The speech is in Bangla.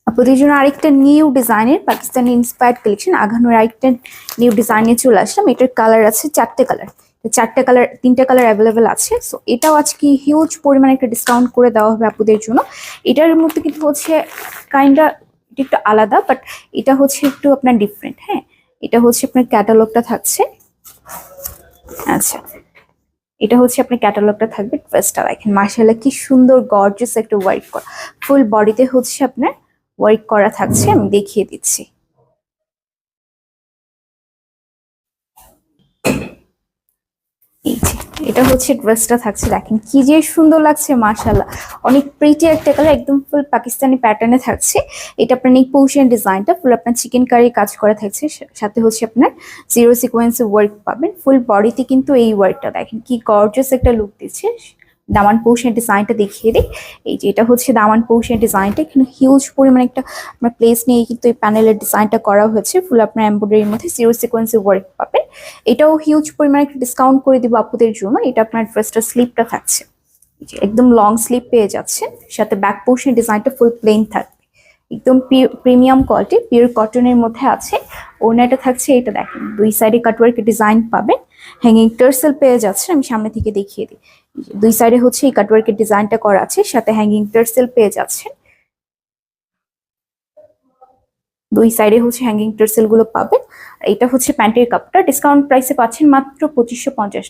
আপনাদের জন্য আরেকটা নিউ ডিজাইনের পাকিস্তানি ইন্সপায়ার্ড কালেকশন, আঘানোর আরেকটা নিউ ডিজাইনে চলে আসলাম। এটার কালার আছে 4টে কালার, 4টে কালার 3টে কালার অ্যাভেলেবেল আছে। সো এটাও আজকে হিউজ পরিমাণে একটা ডিসকাউন্ট করে দেওয়া হবে আপুদের জন্য। এটার মধ্যে কিন্তু হচ্ছে কাইন্ডা একটু আলাদা, বাট এটা হচ্ছে একটু আপনার ডিফারেন্ট। হ্যাঁ, এটা হচ্ছে আপনার ক্যাটালগটা থাকছে। আচ্ছা, এটা হচ্ছে আপনার ক্যাটালগটা থাকবে। ড্রেসটা দেখেন মাশাআল্লাহ কি সুন্দর গর্জিয়াস একটা ওয়ার্ক করা, ফুল বডিতে হচ্ছে আপনার ওয়ার্ক করা থাকছে। আমি দেখিয়ে দিচ্ছি। এই যে এটা হচ্ছে ড্রেসটা থাকছে, দেখেন কি যে সুন্দর লাগছে মাশাআল্লাহ, অনেক প্রিটি একটা কালার, একদম ফুল পাকিস্তানি প্যাটার্নে থাকছে। এটা আপনার নেক পোর্শন ডিজাইনটা ফুল আপনার চিকেন কারি কাজ করা থাকছে, সাথে হচ্ছে আপনার জিরো সিকোয়েন্সে ওয়ার্ক পাবেন। ফুল বডিতে কিন্তু এই ওয়ার্কটা দেখেন কি গর্জিয়াস একটা লুক দিচ্ছে। দামান পোর্শন ডিজাইনটা দেখিয়ে দিই। এই যে এটা হচ্ছে দামান পোর্শন ডিজাইনটা, এখানে হিউজ পরিমাণে একটা আপনার প্লেস নিয়ে কিন্তু এই প্যানেলের ডিজাইনটা করা হয়েছে। ফুল আপনার এমব্রয়ডারির মধ্যে জিরো সিকোয়েন্সে ওয়ার্ক পাবেন। এটাও হিউজ পরিমাণে একটা ডিসকাউন্ট করে দিব আপুদের জন্য। এটা আপনার ড্রেসটা স্লিপটা থাকছে, একদম লং স্লিপ পেয়ে যাচ্ছেন, সাথে ব্যাক পোর্শন ডিজাইনটা ফুল প্লেন থাকবে, একদম প্রিমিয়াম কোয়ালিটি পিওর কটনের মধ্যে আছে। ওড়নাটা থাকছে, এটা দেখেন দুই সাইডে কাটওয়ার্ক ডিজাইন পাবেন, হ্যাঙ্গিং টার্সেল পেয়ে যাচ্ছেন। আমি সামনে থেকে দেখিয়ে দিই। দুই সাইডে হচ্ছে এই কাটওয়ার্কের ডিজাইনটা করা আছে, সাথে হ্যাঙ্গিং টার্সেল পেয়ে যাচ্ছেন। দুই সাইডে হচ্ছে হ্যাঙ্গিং টার্সেল গুলো পাবেন। এটা হচ্ছে প্যান্টের কাপটা, ডিসকাউন্ট প্রাইসে পাচ্ছেন মাত্র 2550।